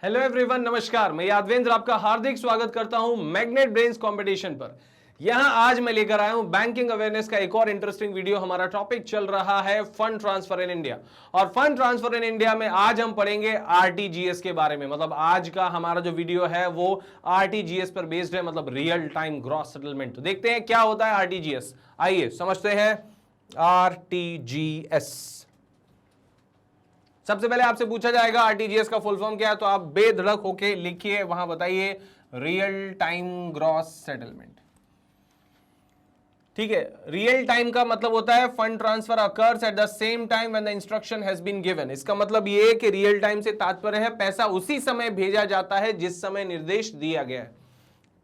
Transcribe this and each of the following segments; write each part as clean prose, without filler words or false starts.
Hello everyone, नमस्कार। मैं यादवेंद्र आपका हार्दिक स्वागत करता हूं मैग्नेट ब्रेन्स कंपटीशन पर। यहां आज मैं लेकर आया हूं बैंकिंग अवेयरनेस का एक और इंटरेस्टिंग वीडियो। हमारा टॉपिक चल रहा है फंड ट्रांसफर इन इंडिया, और फंड ट्रांसफर इन इंडिया में आज हम पढ़ेंगे आरटीजीएस के बारे में। मतलब आज का हमारा जो वीडियो है वो आरटीजीएस पर बेस्ड है, मतलब रियल टाइम ग्रॉस सेटलमेंट। तो देखते हैं क्या होता है आरटीजीएस, आइए समझते हैं आरटीजीएस। सबसे पहले आपसे पूछा जाएगा आरटीजीएस का फुल फॉर्म क्या है, तो आप बेधड़क होके लिखिए, वहां बताइए रियल टाइम ग्रॉस सेटलमेंट। ठीक है, रियल टाइम का मतलब होता है fund transfer occurs at the same time when the instruction has been given. इसका मतलब ये कि रियल टाइम से तात्पर्य है पैसा उसी समय भेजा जाता है जिस समय निर्देश दिया गया है।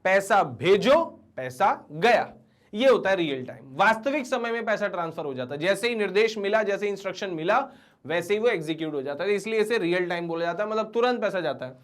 पैसा भेजो, पैसा गया, ये होता है रियल टाइम। वास्तविक समय में पैसा ट्रांसफर हो जाता है, जैसे ही निर्देश मिला, जैसे इंस्ट्रक्शन मिला, वैसे ही वो एग्जीक्यूट हो जाता है, इसलिए इसे रियल टाइम बोला जाता है, मतलब तुरंत पैसा जाता है।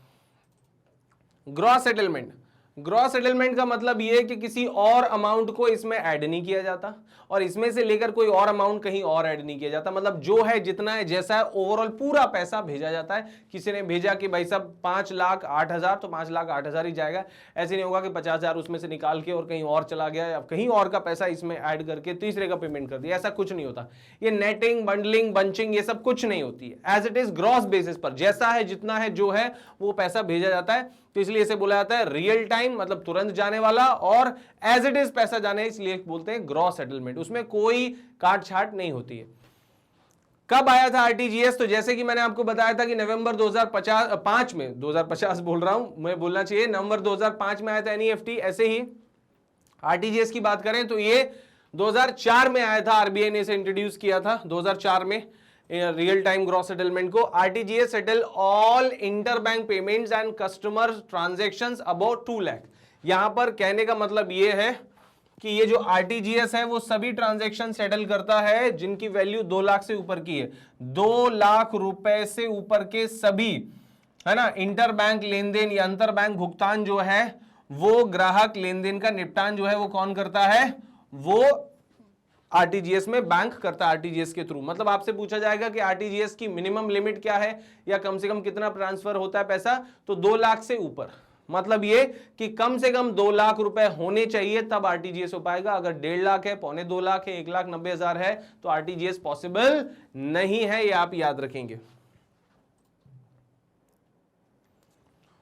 ग्रॉस सेटलमेंट, ग्रॉस सेटलमेंट का मतलब यह है कि किसी और अमाउंट को इसमें ऐड नहीं किया जाता और इसमें से लेकर कोई और अमाउंट कहीं और ऐड नहीं किया जाता। मतलब जो है, जितना है, जैसा है, ओवरऑल पूरा पैसा भेजा जाता है। किसी ने भेजा कि भाई साहब 5,08,000 तो 5,08,000 ही जाएगा। ऐसे नहीं होगा कि 50,000 उसमें से निकाल के और कहीं और चला गया या कहीं और का पैसा इसमें ऐड करके तीसरे का पेमेंट कर दिया, ऐसा कुछ नहीं होता। ये नेटिंग, बंडलिंग, बंचिंग, ये सब कुछ नहीं होती है। As it is gross basis पर जैसा है, जितना है, जो है वो पैसा भेजा जाता है। तो इसलिए इसे बोला जाता है रियल टाइम, मतलब तुरंत जाने वाला, और एज इट इज पैसा जाने, इसलिए बोलते हैं ग्रॉस सेटलमेंट। उसमें कोई काट छाट नहीं होती है। कब आया था आरटीजीएस? तो जैसे कि मैंने आपको बताया था कि नवंबर 2005 में, 2050 बोल रहा हूं, मैं बोलना चाहिए, नवंबर 2005 में आया था एनईएफटी। ऐसे ही आरटीजीएस की बात करें तो ये 2004 में आया था, आरबीआई ने इसे इंट्रोड्यूस किया था 2004 में, रियल टाइम ग्रॉस सेटलमेंट को। RTGS settle all interbank payments and customer transactions about 2 lakh. यहां पर कहने का मतलब यह है कि ये जो आरटीजीएस है वो सभी ट्रांजैक्शन सेटल करता है जिनकी वैल्यू 2 लाख से ऊपर की है। 2 लाख रुपए से ऊपर के सभी, है ना, इंटर बैंक लेन देन या अंतर बैंक भुगतान जो है वो ग्राहक लेन देन का निपटान जो है वो कौन करता है? वो आरटीजीएस में बैंक करता है, आरटीजीएस के थ्रू। मतलब आपसे पूछा जाएगा कि आरटीजीएस की मिनिमम लिमिट क्या है या कम से कम कितना ट्रांसफर होता है पैसा, तो 2 लाख से ऊपर। मतलब ये कि कम से कम 2 लाख रुपए होने चाहिए तब आरटीजीएस हो पाएगा। अगर 1.5 लाख है, 2.25 लाख है, 1,90,000 है, तो आरटीजीएस पॉसिबल नहीं है, ये आप याद रखेंगे।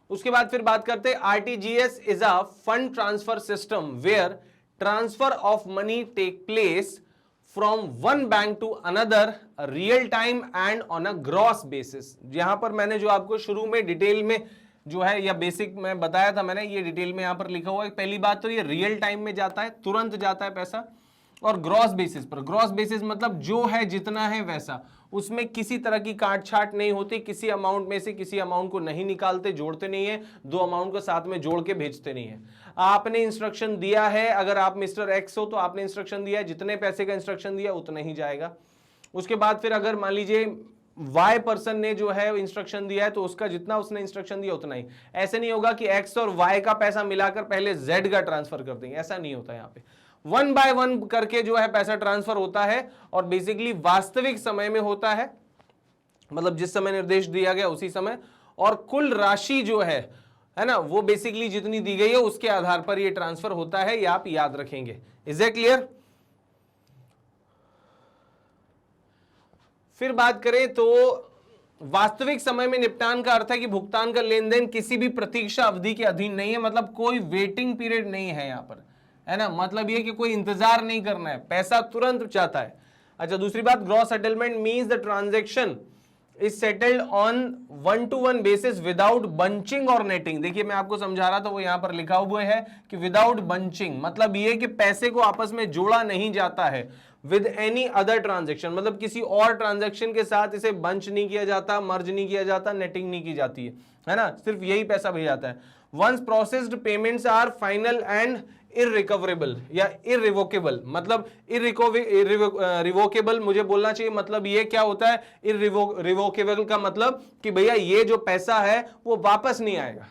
उसके बाद फिर बात करते हैं RTGS is a fund transfer system where transfer of money take place from one bank to another real time and on a gross basis. यहां पर मैंने जो आपको शुरू में डिटेल में जो है या बेसिक में बताया था, मैंने ये डिटेल में यहां पर लिखा हुआ है। पहली बात तो ये रियल टाइम में जाता है, तुरंत जाता है पैसा, और ग्रॉस बेसिस पर। ग्रॉस बेसिस मतलब जो है, जितना है वैसा, उसमें किसी तरह की काट छाट नहीं होती। किसी अमाउंट में से किसी अमाउंट को नहीं निकालते, जोड़ते नहीं है, 2 अमाउंट को साथ में जोड़ के भेजते नहीं है। आपने इंस्ट्रक्शन दिया है, अगर आप मिस्टर एक्स हो तो आपने इंस्ट्रक्शन दिया है, जितने पैसे का इंस्ट्रक्शन दिया उतना ही जाएगा। उसके बाद फिर अगर मान लीजिए वाई पर्सन ने जो है इंस्ट्रक्शन दिया है तो उसका जितना उसने इंस्ट्रक्शन दिया उतना ही। ऐसे नहीं होगा कि एक्स और वाई का पैसा मिलाकर पहले जेड का ट्रांसफर कर देंगे, ऐसा नहीं होता। यहाँ पे 1 बाय 1 करके जो है पैसा ट्रांसफर होता है, और बेसिकली वास्तविक समय में होता है, मतलब जिस समय निर्देश दिया गया उसी समय, और कुल राशि जो है ना, वो बेसिकली जितनी दी गई है उसके आधार पर ये ट्रांसफर होता है, ये आप याद रखेंगे। Is it clear? फिर बात करें तो वास्तविक समय में निपटान का अर्थ है कि भुगतान का लेन देन किसी भी प्रतीक्षा अवधि के अधीन नहीं है, मतलब कोई वेटिंग पीरियड नहीं है यहां पर, है ना। मतलब ये कि कोई इंतजार नहीं करना है, पैसा तुरंत जाता है। अच्छा, दूसरी बात, gross settlement means the transaction is settled on 1-to-1 basis without bunching और नेटिंग। देखिए मैं आपको समझा रहा था, वो यहां पर लिखा हुआ है कि विदाउट बंचिंग, मतलब ये कि पैसे को आपस में जोड़ा नहीं जाता है विद एनी अदर ट्रांजैक्शन, मतलब किसी और ट्रांजैक्शन के साथ इसे बंच नहीं किया जाता, मर्ज नहीं किया जाता, नेटिंग नहीं की जाती है ना, सिर्फ यही पैसा भेजा जाता है। Once processed payments are final and irrecoverable या इररिवोकेबल, मतलब रिवोकेबल मुझे बोलना चाहिए। मतलब ये क्या होता है रिवोकेबल का मतलब कि भैया ये जो पैसा है वो वापस नहीं आएगा।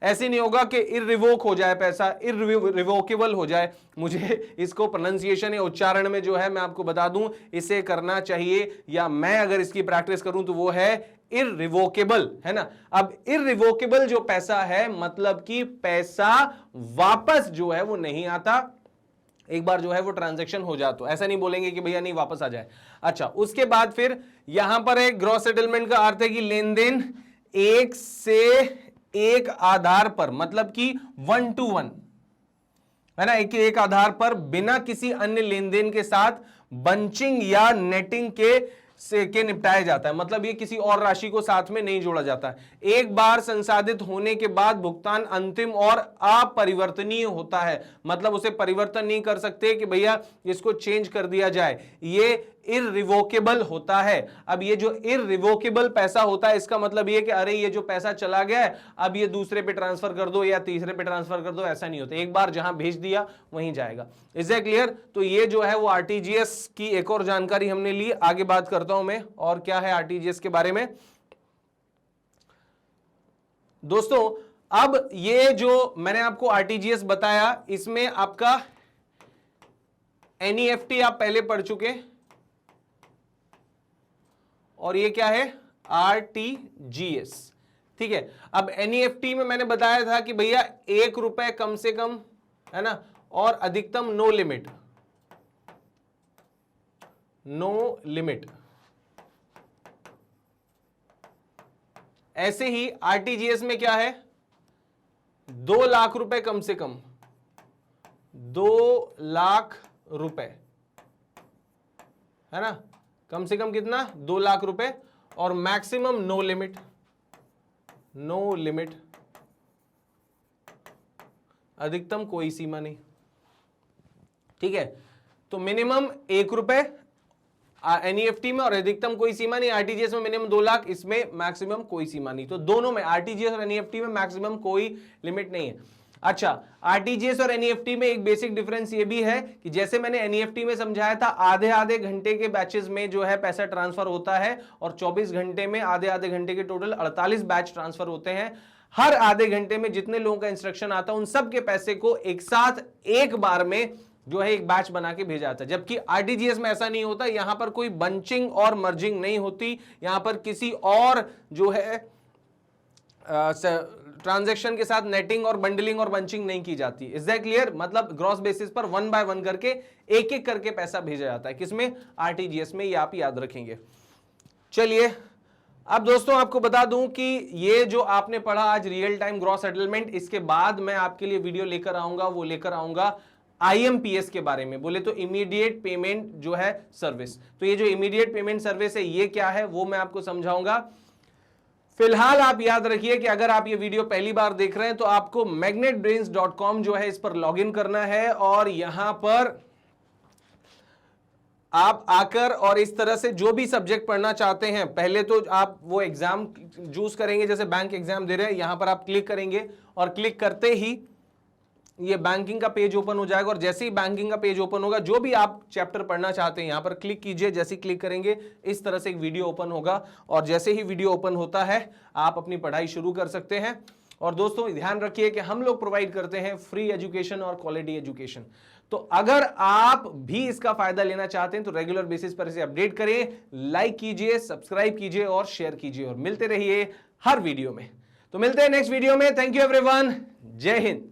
ऐसे नहीं होगा कि इररिवोक हो जाए पैसा, इररिवोकेबल हो जाए। मुझे इसको प्रोनाउंसिएशन या उच्चारण में जो है मैं आपको बता दूं, इसे करना चाहिए, या मैं अगर इसकी प्रैक्टिस करूं तो वो है इररिवोकेबल, है ना। अब इररिवोकेबल जो पैसा है मतलब कि पैसा वापस जो है वो नहीं आता, एक बार जो है वो ट्रांजैक्शन हो जाए तो ऐसा नहीं बोलेंगे कि भैया नहीं वापस आ जाए। अच्छा, उसके बाद फिर यहां पर एक ग्रॉस सेटलमेंट का अर्थ है कि लेन देन एक से एक आधार पर, मतलब कि 1 to 1, है ना, एक आधार पर बिना किसी अन्य लेन देन के साथ बंचिंग या नेटिंग के निपटाया जाता है। मतलब ये किसी और राशि को साथ में नहीं जोड़ा जाता। एक बार संसाधित होने के बाद भुगतान अंतिम और अपरिवर्तनीय होता है, मतलब उसे परिवर्तन नहीं कर सकते कि भैया इसको चेंज कर दिया जाए, ये इररिवोकेबल होता है। अब ये जो इररिवोकेबल पैसा होता है इसका मतलब ये कि अरे ये जो पैसा चला गया है अब ये दूसरे पे ट्रांसफर कर दो या तीसरे पे ट्रांसफर कर दो, ऐसा नहीं होता, एक बार जहां भेज दिया वहीं जाएगा। Is that clear? तो ये जो है वो आरटीजीएस की एक और जानकारी हमने ली। आगे बात करता हूं मैं और क्या है आरटीजीएस के बारे में। दोस्तों अब ये जो मैंने आपको आरटीजीएस बताया इसमें आपका एनईएफटी आप पहले पढ़ चुके, और ये क्या है आरटीजीएस, ठीक है। अब एनईएफटी में मैंने बताया था कि भैया ₹1 कम से कम, है ना, और अधिकतम नो लिमिट, नो लिमिट। ऐसे ही आरटीजीएस में क्या है, 2 लाख रुपए कम से कम, 2 लाख रुपए, है ना, कम से कम कितना, 2 लाख रुपए, और maximum no limit, no limit, अधिकतम कोई सीमा नहीं, ठीक है। तो मिनिमम ₹1 एनईएफटी में और अधिकतम कोई सीमा नहीं। आरटीजीएस में मिनिमम 2 लाख, इसमें मैक्सिमम कोई सीमा नहीं। तो दोनों में, आरटीजीएस और एनईएफटी में मैक्सिमम कोई लिमिट नहीं है। अच्छा, आरटीजीएस और एनईएफटी में एक बेसिक डिफरेंस ये भी है कि जैसे मैंने एनईएफटी में समझाया था, आधे आधे घंटे के बैचेस में जो है पैसा ट्रांसफर होता है, और 24 घंटे में आधे आधे घंटे के टोटल 48 बैच ट्रांसफर होते हैं। हर आधे घंटे में जितने लोगों का इंस्ट्रक्शन आता है उन सब के पैसे को एक साथ एक बार में जो है एक बैच बना के भेजा जाता है। जबकि आरटीजीएस में ऐसा नहीं होता, यहां पर कोई बंचिंग और मर्जिंग नहीं होती, यहां पर किसी और जो है ट्रांजैक्शन के साथ नेटिंग और बंडलिंग और बंचिंग नहीं की जाती। Is that clear? मतलब ग्रॉस बेसिस पर 1 बाय 1 करके एक एक करके पैसा भेजा जाता है। किसमें? आरटीजीएस में। ये आप याद रखेंगे। चलिए अब दोस्तों आपको बता दूं कि ये जो आपने पढ़ा आज रियल टाइम ग्रॉस सेटलमेंट, इसके बाद मैं आपके लिए वीडियो लेकर आऊंगा, वो लेकर आऊंगा आईएमपीएस के बारे में। बोले तो इमीडिएट पेमेंट जो है सर्विस। तो ये जो इमीडिएट पेमेंट सर्विस है ये क्या है वो मैं आपको समझाऊंगा। फिलहाल आप याद रखिए कि अगर आप ये वीडियो पहली बार देख रहे हैं तो आपको magnetbrains.com जो है इस पर लॉगिन करना है, और यहां पर आप आकर और इस तरह से जो भी सब्जेक्ट पढ़ना चाहते हैं, पहले तो आप वो एग्जाम चूज करेंगे, जैसे बैंक एग्जाम दे रहे हैं, यहां पर आप क्लिक करेंगे और क्लिक करते ही ये बैंकिंग का पेज ओपन हो जाएगा। और जैसे ही बैंकिंग का पेज ओपन होगा, जो भी आप चैप्टर पढ़ना चाहते हैं यहां पर क्लिक कीजिए। जैसे ही क्लिक करेंगे इस तरह से एक वीडियो ओपन होगा, और जैसे ही वीडियो ओपन होता है आप अपनी पढ़ाई शुरू कर सकते हैं। और दोस्तों ध्यान रखिए कि हम लोग प्रोवाइड करते हैं फ्री एजुकेशन और क्वालिटी एजुकेशन। तो अगर आप भी इसका फायदा लेना चाहते हैं तो रेगुलर बेसिस पर इसे अपडेट करें, लाइक कीजिए, सब्सक्राइब कीजिए और शेयर कीजिए, और मिलते रहिए हर वीडियो में। तो मिलते हैं नेक्स्ट वीडियो में। Thank you everyone. जय हिंद।